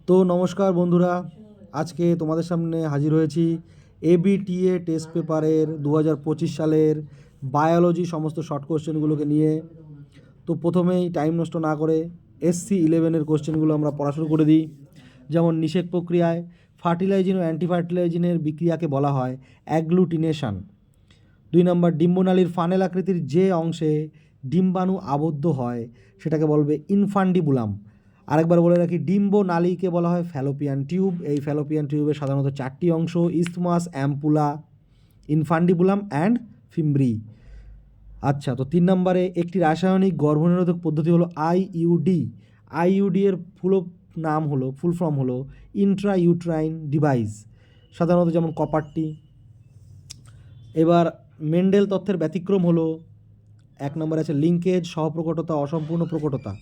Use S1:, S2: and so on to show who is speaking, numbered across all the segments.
S1: তো নমস্কার বন্ধুরা, আজকে তোমাদের সামনে হাজির হয়েছি এবিটিএ টেস্ট পেপারের 2025 সালের বায়োলজি সমস্ত শর্ট কোশ্চেনগুলোকে নিয়ে। তো প্রথমেই টাইম নষ্ট না করে SC11-এর কোশ্চেনগুলো আমরা পড়া শুরু করে দিই। যেমন নিষেক প্রক্রিয়ায় ফার্টিলাইজিন ও অ্যান্টিফার্টিলাইজিনের বিক্রিয়াকে বলা হয় অ্যাগ্লুটিনেশন। 2 নম্বর, ডিম্বনালীর ফানেল আকৃতির যে অংশে ডিম্বাণু আবদ্ধ হয় সেটাকে বলবে ইনফান্ডিবুলাম। আরেকবার বলে রাখি, ডিম্ব নালীকে বলা হয় ফ্যালোপিয়ান টিউব। এই ফ্যালোপিয়ান টিউবের সাধারণত 4টি অংশ: ইসথমাস, অ্যাম্পুলা, ইনফান্ডিবুলাম অ্যান্ড ফিমব্রি। আচ্ছা, তো 3 নম্বরে একটি রাসায়নিক গর্ভনিরোধক পদ্ধতি হলো আইইউডি। আইইউডি এর ফুল ফর্ম হলো ইন্ট্রা ইউট্রাইন ডিভাইস, সাধারণত যেমন কপারটি। এবার মেন্ডেল তথ্যের ব্যতিক্রম হলো 1 নম্বরে আছে লিঙ্কেজ, সহপ্রকটতা, অসম্পূর্ণ প্রকটতা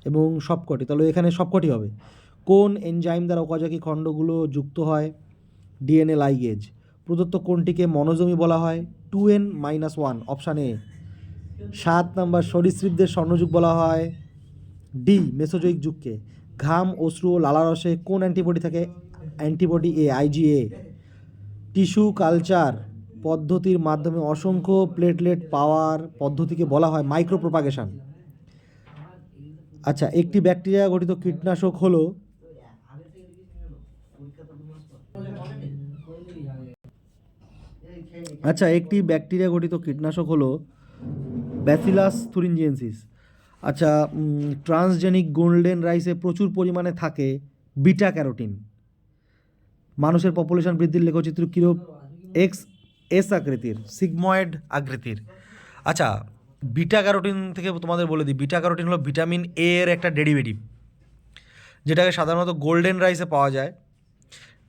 S1: এবং সবকটি। তাহলে এখানে সবকটি হবে। কোন এনজাইম দ্বারা ওকাজাকি খণ্ডগুলো যুক্ত হয়? DNA ligase. প্রদত্ত কোনটিকে মনোজমি বলা হয়? 2n-1, option A. 7 নম্বর, সরীসৃপদের স্বর্ণযুগ বলা হয় ডি, মেসোজোইক যুগকে। ঘাম, অশ্রু ও লালারসে কোন অ্যান্টিবডি থাকে? অ্যান্টিবডি এ, আইজিএ। টিস্যু কালচার পদ্ধতির মাধ্যমে অসংখ্য প্লেটলেট পাওয়ার পদ্ধতিকে বলা হয় মাইক্রোপ্রোপাগেশন। আচ্ছা, একটি ব্যাকটেরিয়া গঠিত কীটনাশক হলো ব্যাসিলাস থুরিনজিয়েন্সিস। আচ্ছা, ট্রান্সজেনিক গোল্ডেন রাইসে প্রচুর পরিমাণে থাকে বিটা ক্যারোটিন। মানুষের পপুলেশন বৃদ্ধির লেখচিত্র কিরূপ? এস আকৃতির, সিগময়েড আকৃতির। আচ্ছা, বিটা ক্যারোটিন থেকে তোমাদের বলে দিই, বিটা ক্যারোটিন হলো ভিটামিন এ এর একটা ডেরিভেটিভ, যেটাকে সাধারণত গোল্ডেন রাইসে পাওয়া যায়।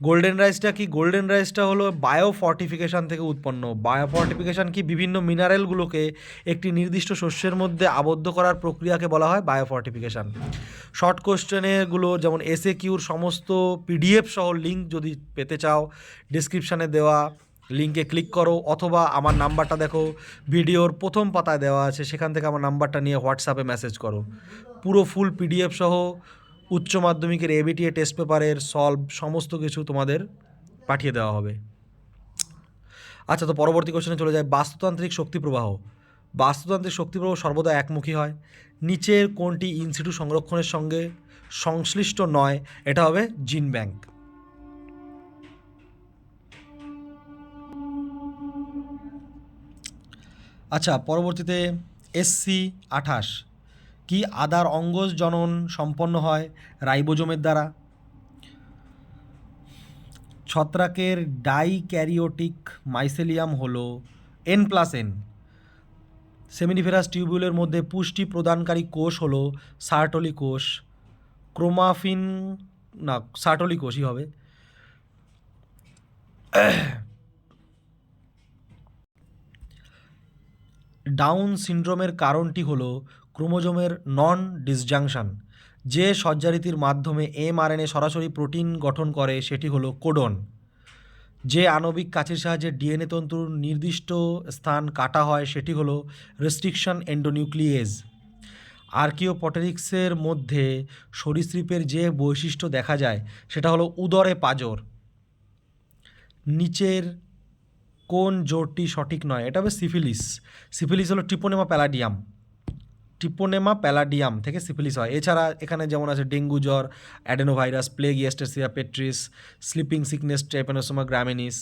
S1: গোল্ডেন রাইসটা কি? গোল্ডেন রাইসটা হলো বায়োফর্টিফিকেশান থেকে উৎপন্ন। বায়োফর্টিফিকেশান কি? বিভিন্ন মিনারেলগুলোকে একটি নির্দিষ্ট শস্যের মধ্যে আবদ্ধ করার প্রক্রিয়াকে বলা হয় বায়োফর্টিফিকেশান। শর্ট কোশ্চেনেগুলো যেমন SAQর সমস্ত PDF সহ লিঙ্ক যদি পেতে চাও, ডিসক্রিপশানে দেওয়া লিঙ্কে ক্লিক করো, অথবা আমার নাম্বারটা দেখো, ভিডিওর প্রথম পাতায় দেওয়া আছে, সেখান থেকে আমার নাম্বারটা নিয়ে হোয়াটসঅ্যাপে মেসেজ করো। পুরো ফুল PDF সহ উচ্চ মাধ্যমিকের এবিটিএ টেস্ট পেপারের সলভ সমস্ত কিছু তোমাদের পাঠিয়ে দেওয়া হবে। আচ্ছা, তো পরবর্তী কোশ্চেনে চলে যায়। বাস্তুতান্ত্রিক শক্তি প্রবাহ। বাস্তুতান্ত্রিক শক্তি প্রবাহ সর্বদা একমুখী হয়। নিচের কোনটি ইনসিটু সংরক্ষণের সঙ্গে সংশ্লিষ্ট নয়? এটা হবে জিন ব্যাংক। আচ্ছা, পরবর্তীতে SC28 কি? আদার অঙ্গজ জনন সম্পন্ন হয় রাইবোজোমের দ্বারা। ছত্রাকের ডাইক্যারিওটিক মাইসেলিয়াম হলো N+N। সেমিনিফেরাস টিউবিউলের মধ্যে পুষ্টি প্রদানকারী কোষ হলো সার্টলি কোষ। ক্রোমাফিন, না, সার্টলি কোষই হবে। ডাউন সিনড্রোমের কারণটি হলো ক্রোমোজোমের নন ডিসজাংশন। যে সজ্জারীতির মাধ্যমে mRNA সরাসরি প্রোটিন গঠন করে সেটি হলো কোডন। যে আণবিক কাঁচির সাহায্যে ডিএনএ তন্তুর নির্দিষ্ট স্থান কাটা হয় সেটি হলো রেস্ট্রিকশন এন্ডোনিউক্লিয়েজ। আর্কিওপটেরিক্সের মধ্যে সরীসৃপের যে বৈশিষ্ট্য দেখা যায় সেটা হলো উদরে পাঁজর। নিচের কোন জোরটি সঠিক নয়? এটা হবে সিফিলিস। সিফিলিস হলো ট্রিপোনেমা প্যালাডিয়াম থেকে সিফিলিস হয়। এছাড়া এখানে যেমন আছে ডেঙ্গু জ্বর, অ্যাডেনোভাইরাস, প্লেগ, ইয়েস্টারসিয়া পেট্রিস, স্লিপিং সিকনেস, ট্রাইপ্যানোসোমা গ্রামিনিস,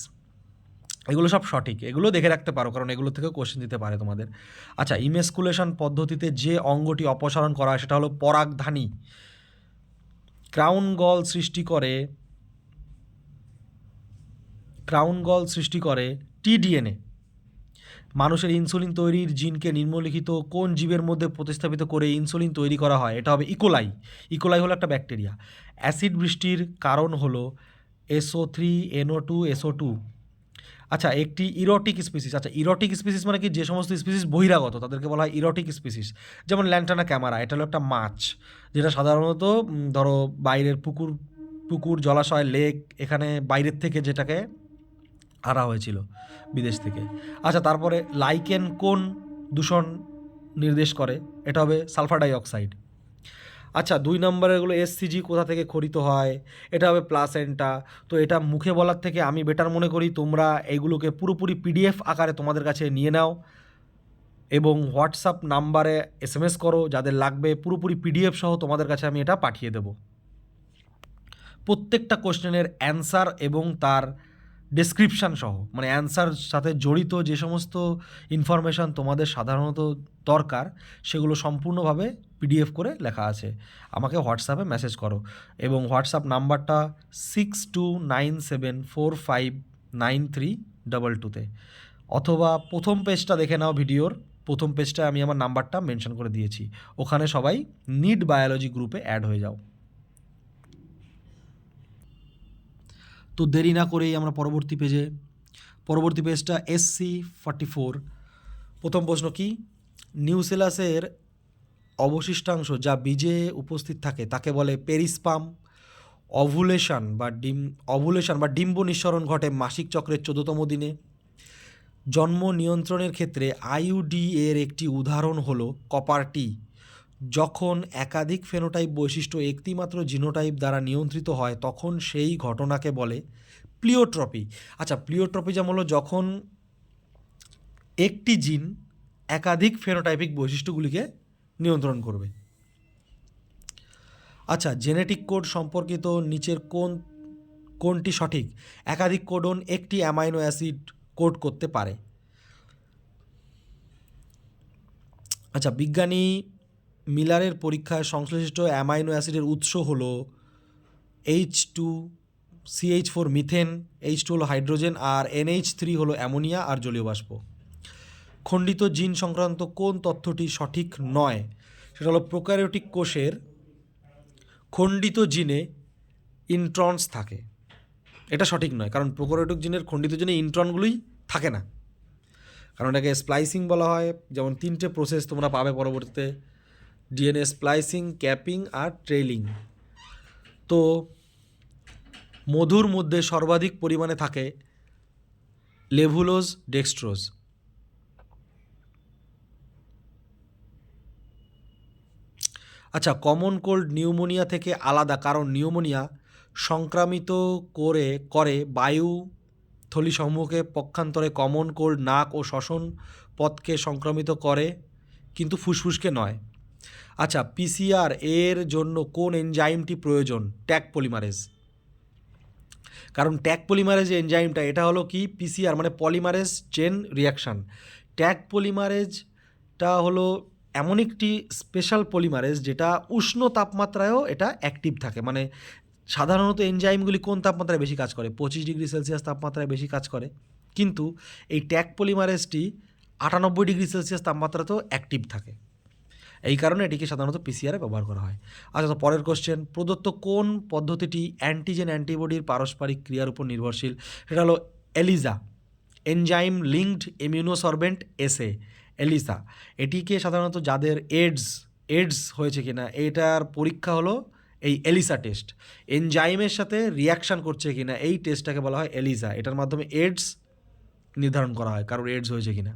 S1: এগুলো সব সঠিক। এগুলো দেখে রাখতে পারো, কারণ এগুলো থেকেও কোশ্চেন দিতে পারে তোমাদের। আচ্ছা, ইমেসকুলেশন পদ্ধতিতে যে অঙ্গটি অপসারণ করা হয় সেটা হলো পরাগধানী। ক্রাউন গল সৃষ্টি করে টিডিএনএ। মানুষের ইনসুলিন তৈরির জিনকে নিম্নলিখিত কোন জীবের মধ্যে প্রতিস্থাপিত করে ইনসুলিন তৈরি করা হয়? এটা হবে ইকোলাই। ইকোলাই হলো একটা ব্যাকটেরিয়া। অ্যাসিড বৃষ্টির কারণ হলো SO3, NO2, SO2। আচ্ছা, একটি ইরোটিক স্পিসিস। আচ্ছা, ইরোটিক স্পিসিস মানে কি? যে সমস্ত স্পিসিস বহিরাগত তাদেরকে বলা হয় ইরোটিক স্পিসিস। যেমন ল্যান্টানা ক্যামারা, এটা হলো একটা মাছ, যেটা সাধারণত ধরো বাইরের পুকুর, জলাশয়, লেক, এখানে বাইরের থেকে যেটাকে আনা হয়েছিল বিদেশ থেকে। আচ্ছা, তারপরে লাইকেন কোন দূষণ নির্দেশ করে? এটা হবে সালফার ডাইঅক্সাইড। আচ্ছা 2 নম্বরেরগুলো এসসিজি কোথা থেকে খরিত হয়, এটা হবে প্লাসেন্টা। তো এটা মুখে বলার থেকে আমি বেটার মনে করি তোমরা এইগুলোকে পুরোপুরি পিডিএফ আকারে তোমাদের কাছে নিয়ে নাও এবং হোয়াটসঅ্যাপ নাম্বারে এসএমএস করো যাদের লাগবে, পুরোপুরি পিডিএফ সহ তোমাদের কাছে আমি এটা পাঠিয়ে দেবো। প্রত্যেকটা কোশ্চেনের অ্যান্সার এবং তার ডেসক্রিপশান সহ, মানে অ্যান্সার সাথে জড়িত যে সমস্ত ইনফরমেশান তোমাদের সাধারণত দরকার সেগুলো সম্পূর্ণভাবে পিডিএফ করে লেখা আছে। আমাকে হোয়াটসঅ্যাপে মেসেজ করো এবং হোয়াটসঅ্যাপ নাম্বারটা 6297459322-তে, অথবা প্রথম পেজটা দেখে নাও, ভিডিওর প্রথম পেজটায় আমি আমার নাম্বারটা মেনশন করে দিয়েছি, ওখানে সবাই নিট বায়োলজি গ্রুপে অ্যাড হয়ে যাও। তো দেরি না করেই আমরা পরবর্তী পেজটা SC44। প্রথম প্রশ্ন কি, নিউসেলাসের অবশিষ্টাংশ যা বীজে উপস্থিত থাকে তাকে বলে পেরিস্পাম। অভুলেশন বা ডিম্ব নিঃসরণ ঘটে মাসিক চক্রের 14তম দিনে। জন্ম নিয়ন্ত্রণের ক্ষেত্রে আইইউডি এর একটি উদাহরণ হলো কপার-টি। যখন একাধিক ফেনোটাইপ বৈশিষ্ট্য একটিমাত্র জিনোটাইপ দ্বারা নিয়ন্ত্রিত হয় তখন সেই ঘটনাকে বলে প্লিওট্রপি। আচ্ছা, প্লিওট্রপি যেমন হলো যখন একটি জিন একাধিক ফেনোটাইপিক বৈশিষ্ট্যগুলিকে নিয়ন্ত্রণ করবে। আচ্ছা, জেনেটিক কোড সম্পর্কিত নিচের কোনটি সঠিক? একাধিক কোডন একটি অ্যামাইনো অ্যাসিড কোড করতে পারে। আচ্ছা, বিজ্ঞানী মিলারের পরীক্ষায় সংশ্লিষ্ট অ্যামাইনো অ্যাসিডের উৎস হলো H2CH4 মিথেন, H2 হলো হাইড্রোজেন, আর NH3 হলো অ্যামোনিয়া আর জলীয় বাষ্প। খণ্ডিত জিন সংক্রান্ত কোন তথ্যটি সঠিক নয়? সেটা হলো প্রোক্যারিওটিক কোষের খণ্ডিত জিনে ইন্ট্রনস থাকে, এটা সঠিক নয়, কারণ প্রোক্যারিওটিক জিনের খণ্ডিত জিনে ইন্ট্রনগুলোই থাকে না, কারণ এটাকে স্প্লাইসিং বলা হয়। যেমন 3টে প্রসেস তোমরা পাবে পরবর্তীতে, ডিএনএ স্প্লাইসিং, ক্যাপিং আর ট্রেইলিং। তো মধুর মধ্যে সর্বাধিক পরিমাণে থাকে লেভুলোজ, ডেক্সট্রোজ। আচ্ছা, কমন কোল্ড নিউমোনিয়া থেকে আলাদা কারণ নিউমোনিয়া সংক্রামিত করে বায়ু থলিসমূহকে, পক্ষান্তরে কমন কোল্ড নাক ও শ্বসন পথকে সংক্রামিত করে কিন্তু ফুসফুসকে নয়। আচ্ছা, পিসিআর এর জন্য কোন এনজাইমটি প্রয়োজন? Tag polymerase. কারণ ট্যাগ পলিমারেজ এনজাইমটা এটা হলো কি পিসিআর মানে পলিমারেজ চেন রিয়াকশান। ট্যাগ পলিমারেজটা হলো এমন একটি স্পেশাল পলিমারেজ যেটা উষ্ণ তাপমাত্রায়ও এটা অ্যাক্টিভ থাকে। মানে সাধারণত এনজাইমগুলি কোন তাপমাত্রায় বেশি কাজ করে? 25 ডিগ্রি সেলসিয়াস তাপমাত্রায় বেশি কাজ করে, কিন্তু এই ট্যাগ পলিমারেজটি 98 ডিগ্রি সেলসিয়াস তাপমাত্রাতেও অ্যাক্টিভ থাকে। এই কারণে এটিকে সাধারণত পিসিআরে ব্যবহার করা হয়। আচ্ছা, তো পরের কোশ্চেন, প্রদত্ত কোন পদ্ধতিটি অ্যান্টিজেন অ্যান্টিবডির পারস্পরিক ক্রিয়ার উপর নির্ভরশীল? সেটা হলো এলিসা, এনজাইম লিঙ্কড ইমিউনোসরবেন্ট এসে, এলিসা। এটিকে সাধারণত যাদের এইডস হয়েছে কিনা এটার পরীক্ষা হলো এই এলিসা টেস্ট। এনজাইমের সাথে রিয়াকশান করছে কিনা এই টেস্টটাকে বলা হয় এলিসা। এটার মাধ্যমে এইডস নির্ধারণ করা হয় কারোর এইডস হয়েছে কিনা।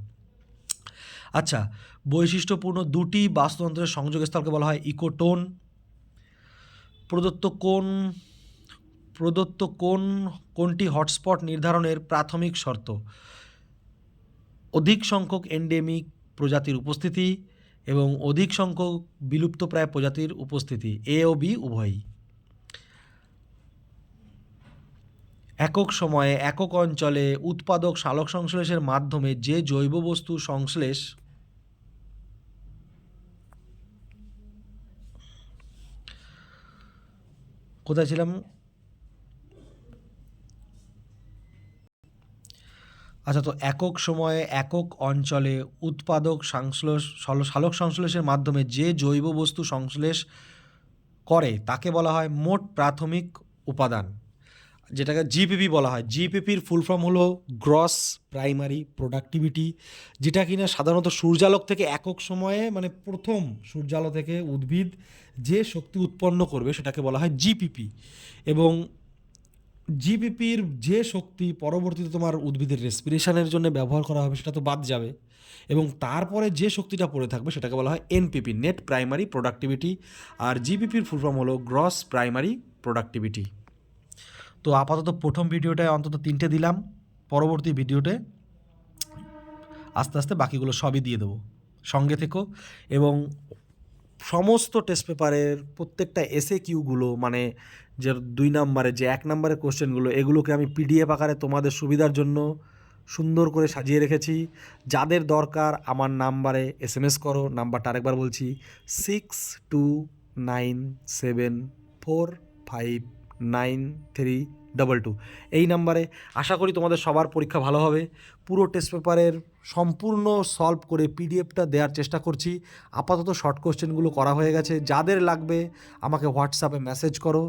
S1: আচ্ছা, বৈশিষ্ট্যপূর্ণ দুটি বাস্তুতন্ত্রের সংযোগস্থলকে বলা হয় ইকোটোন। প্রদত্ত কোনটি হটস্পট নির্ধারণের প্রাথমিক শর্ত? অধিক সংখ্যক এন্ডেমিক প্রজাতির উপস্থিতি এবং অধিক সংখ্যক বিলুপ্তপ্রায় প্রজাতির উপস্থিতি, এ ও বি উভয়ই। একক সময়ে একক অঞ্চলে উৎপাদক সালোক সংশ্লেষের মাধ্যমে যে জৈব বস্তু সংশ্লেষ কোথায় ছিলাম? আচ্ছা, তো একক সময়ে একক অঞ্চলে উৎপাদক সালোক সংশ্লেষের মাধ্যমে যে জৈব বস্তু সংশ্লেষ করে তাকে বলা হয় মোট প্রাথমিক উপাদান, যেটাকে জিপিপি বলা হয়। জিপিপির ফুল ফর্ম হলো গ্রস প্রাইমারি প্রোডাক্টিভিটি, যেটা কিনা সাধারণত সূর্যালোক থেকে একক সময়ে মানে প্রথম সূর্যালো থেকে উদ্ভিদ যে শক্তি উৎপন্ন করবে সেটাকে বলা হয় জিপিপি। এবং জিপিপির যে শক্তি পরবর্তীতে তোমার উদ্ভিদের রেসপিরেশনের জন্য ব্যবহার করা হবে সেটা তো বাদ যাবে, এবং তারপরে যে শক্তিটা পড়ে থাকবে সেটাকে বলা হয় এনপিপি, নেট প্রাইমারি প্রোডাক্টিভিটি, আর জিপিপির ফুল ফর্ম হলো গ্রস প্রাইমারি প্রোডাক্টিভিটি। তো আপাতত প্রথম ভিডিওটায় অন্তত 3টে দিলাম, পরবর্তী ভিডিওতে আস্তে আস্তে বাকিগুলো সবই দিয়ে দেবো। সঙ্গে থেকো এবং সমস্ত টেস্ট পেপারের প্রত্যেকটা এসএ কিউগুলো, মানে যে 2 নম্বরে যে 1 নম্বরের কোশ্চেনগুলো, এগুলোকে আমি পিডিএফ আকারে তোমাদের সুবিধার জন্য সুন্দর করে সাজিয়ে রেখেছি। যাদের দরকার আমার নাম্বারে এসএমএস করো। নাম্বারটা আরেকবার বলছি, 6297459322। এই নাম্বারে। আশা করি তোমাদের সবার পরীক্ষা ভালো হবে। পুরো টেস্ট পেপারের সম্পূর্ণ সলভ করে পিডিএফটা দেওয়ার চেষ্টা করছি। আপাতত শর্ট কোশ্চেনগুলো করা হয়ে গেছে। যাদের লাগবে আমাকে হোয়াটসঅ্যাপে মেসেজ করো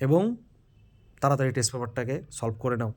S1: এবং তাড়াতাড়ি টেস্ট পেপারটাকে সলভ করে নাও।